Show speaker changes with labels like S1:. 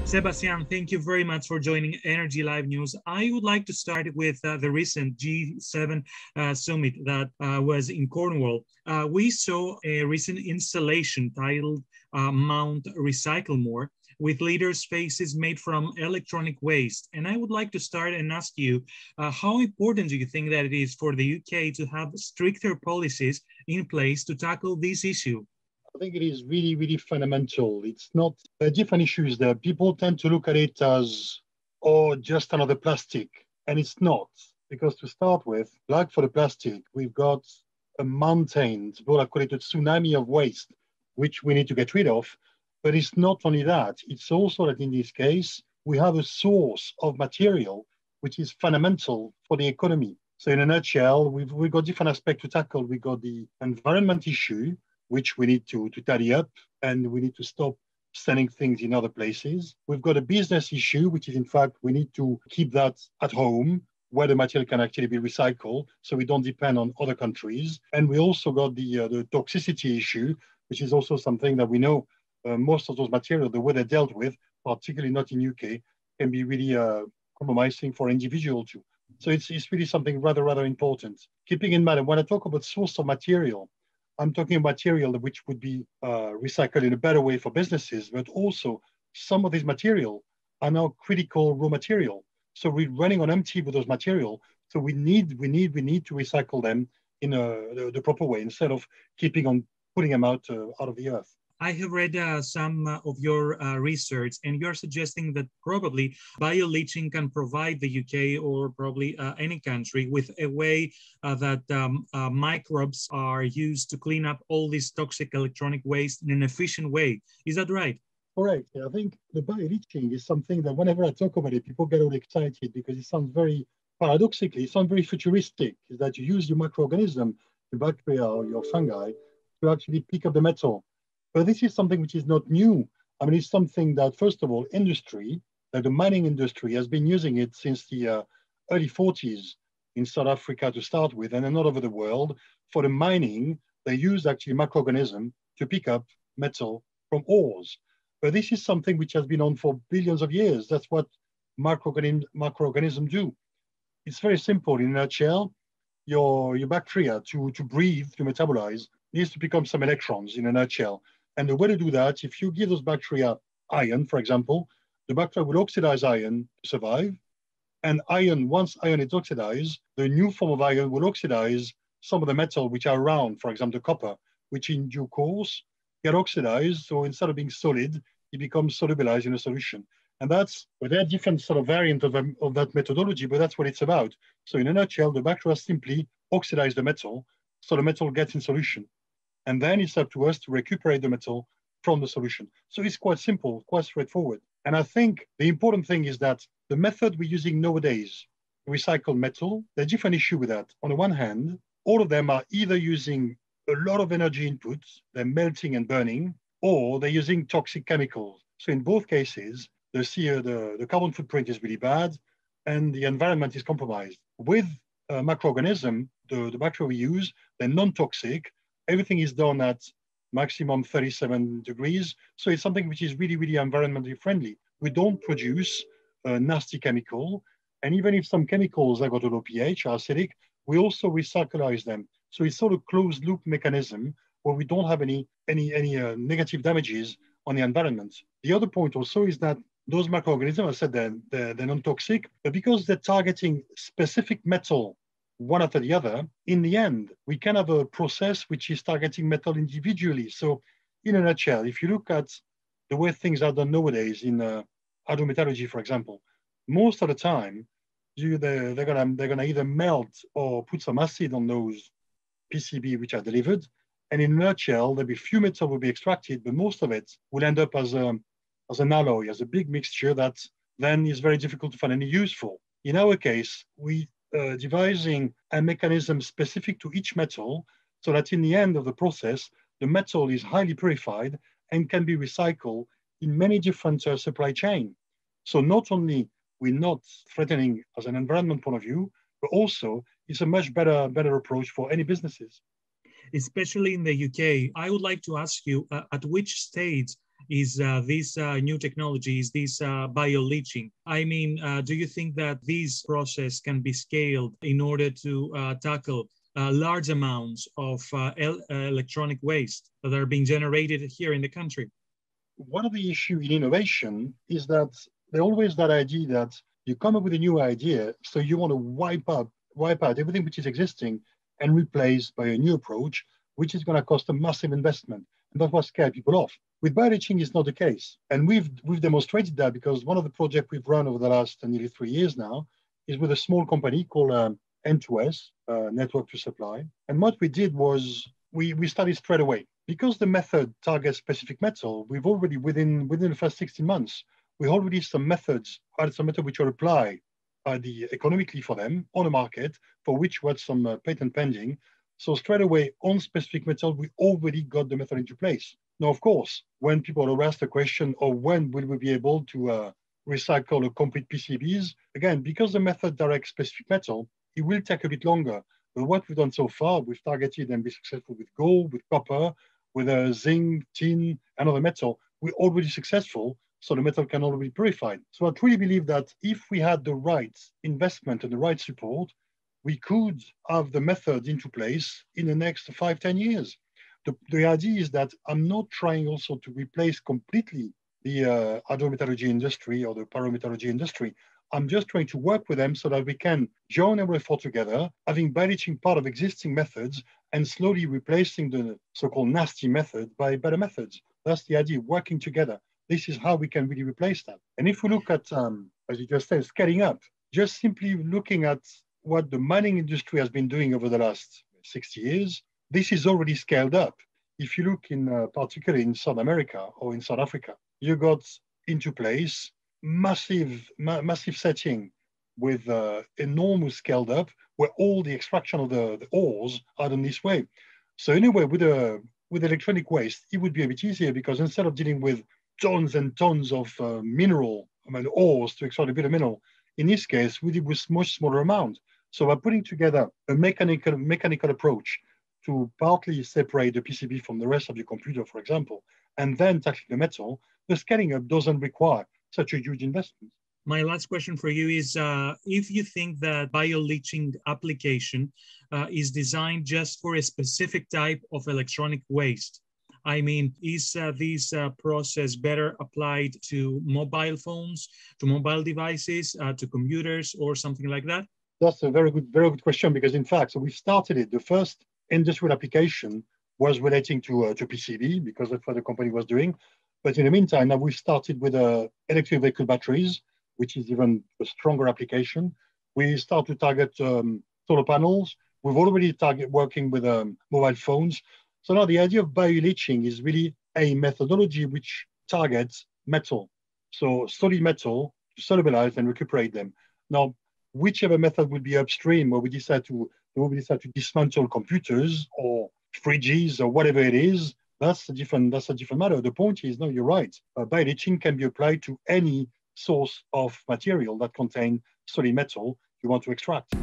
S1: Sebastien, thank you very much for joining Energy Live News. I would like to start with the recent G7 summit that was in Cornwall. We saw a recent installation titled Mount Recycle More, with leaders' faces made from electronic waste. And I would like to start and ask you, how important do you think that it is for the UK to have stricter policies in place to tackle this issue?
S2: I think it is really, really fundamental. It's not different issues there. People tend to look at it as, oh, just another plastic. And it's not. Because to start with, like for the plastic, we've got a mountain, people call it a tsunami of waste, which we need to get rid of. But it's not only that. It's also that in this case, we have a source of material which is fundamental for the economy. So in a nutshell, we've got different aspects to tackle. We've got the environment issue, which we need to tidy up, and we need to stop sending things in other places. We've got a business issue, which is, in fact, we need to keep that at home where the material can actually be recycled, so we don't depend on other countries. And we also got the toxicity issue, which is also something that we know most of those materials, the way they're dealt with, particularly not in UK, can be really compromising for individual too. So it's really something rather important. Keeping in mind, when I talk about source of material, I'm talking about material which would be recycled in a better way for businesses, but also some of these material are now critical raw material. So we're running on empty with those material. So we need to recycle them in the proper way instead of keeping on putting them out of the earth.
S1: I have read some of your research, and you're suggesting that probably bioleaching can provide the UK or probably any country with a way that microbes are used to clean up all this toxic electronic waste in an efficient way. Is that right?
S2: Correct. I think the bioleaching is something that whenever I talk about it, people get all excited because it sounds very, paradoxically, it sounds very futuristic, is that you use your microorganism, your bacteria or your fungi, to actually pick up the metal. But this is something which is not new. I mean, it's something that, first of all, industry, like the mining industry, has been using it since the early 40s in South Africa to start with, and then all over the world. For the mining, they use actually microorganisms to pick up metal from ores. But this is something which has been on for billions of years. That's what microorganisms do. It's very simple. In a nutshell, your bacteria to breathe, to metabolize, needs to pick up some electrons in a nutshell. And the way to do that, if you give those bacteria iron, for example, the bacteria will oxidize iron to survive. And iron, once iron is oxidized, the new form of iron will oxidize some of the metal which are around, for example, the copper, which in due course get oxidized. So instead of being solid, it becomes solubilized in a solution. And that's, well, there are different sort of variants of that methodology, but that's what it's about. So in a nutshell, the bacteria simply oxidize the metal, so the metal gets in solution. And then it's up to us to recuperate the metal from the solution. So it's quite simple, quite straightforward. And I think the important thing is that the method we're using nowadays to recycle metal, there's a different issue with that. On the one hand, all of them are either using a lot of energy inputs, they're melting and burning, or they're using toxic chemicals. So in both cases, the carbon footprint is really bad and the environment is compromised. With microorganism, the bacteria we use, they're non-toxic. Everything is done at maximum 37 degrees. So it's something which is really environmentally friendly. We don't produce a nasty chemical. And even if some chemicals have got a low pH, are acidic, we also recycleize them. So it's sort of closed loop mechanism where we don't have any negative damages on the environment. The other point also is that those microorganisms, I said they're non-toxic, but because they're targeting specific metal one after the other, in the end, we can have a process which is targeting metal individually. So in a nutshell, if you look at the way things are done nowadays in hydrometallurgy, for example, most of the time, they're gonna either melt or put some acid on those PCB which are delivered. And in a nutshell, there'll be few metal will be extracted, but most of it will end up as an alloy, as a big mixture that then is very difficult to find any use for. In our case, we devising a mechanism specific to each metal so that in the end of the process, the metal is highly purified and can be recycled in many different supply chain. So not only we're not threatening as an environment point of view, but also it's a much better approach for any businesses.
S1: Especially in the UK, I would like to ask you at which stage is these new technologies, this bioleaching. I mean, do you think that this process can be scaled in order to tackle large amounts of electronic waste that are being generated here in the country?
S2: One of the issues in innovation is that there's always that idea that you come up with a new idea, so you want to wipe out everything which is existing and replace by a new approach, which is going to cost a massive investment. And that's what scares people off. With bioleaching, it's not the case. And we've demonstrated that because one of the projects we've run over the last nearly 3 years now is with a small company called N2S, Network to Supply. And what we did was we studied straight away. Because the method targets specific metal, we've already, within the first 16 months, we already some methods which are applied economically for them on the market, for which we had some patent pending. So straight away on specific metal, we already got the method into place. Now, of course, when people are asked the question, or when will we be able to recycle a complete PCBs, again, because the method directs specific metal, it will take a bit longer. But what we've done so far, we've targeted and been successful with gold, with copper, with zinc, tin, and other metal. We're already successful, so the metal can already be purified. So I truly believe that if we had the right investment and the right support, we could have the method into place in the next 5-10 years. The idea is that I'm not trying also to replace completely the hydrometallurgy industry or the pyrometallurgy industry. I'm just trying to work with them so that we can join our effort together, having bioleaching part of existing methods and slowly replacing the so-called nasty method by better methods. That's the idea, working together. This is how we can really replace that. And if we look at, as you just said, scaling up, just simply looking at what the mining industry has been doing over the last 60 years, this is already scaled up. If you look in particularly in South America or in South Africa, you got into place massive setting with enormous scaled up, where all the extraction of the ores are done this way. So anyway, with electronic waste, it would be a bit easier because instead of dealing with tons and tons of ores to extract a bit of mineral, in this case, we did with much smaller amount. So by putting together a mechanical approach to partly separate the PCB from the rest of your computer, for example, and then tackling the metal, the scaling up doesn't require such a huge investment.
S1: My last question for you is if you think that bioleaching application is designed just for a specific type of electronic waste. I mean, is this process better applied to mobile phones, to mobile devices, to computers, or something like that?
S2: That's a very good question, because in fact, so we started it. The first industrial application was relating to PCB, because that's what the company was doing. But in the meantime, now we've started with electric vehicle batteries, which is even a stronger application. We start to target solar panels. We've already target working with mobile phones. So now the idea of bioleaching is really a methodology which targets metal. So solid metal to solubilize and recuperate them. Now, whichever method will be upstream, where we decide to dismantle computers or fridges or whatever it is, that's a different matter. The point is, no, you're right. Bioleaching can be applied to any source of material that contains solid metal you want to extract.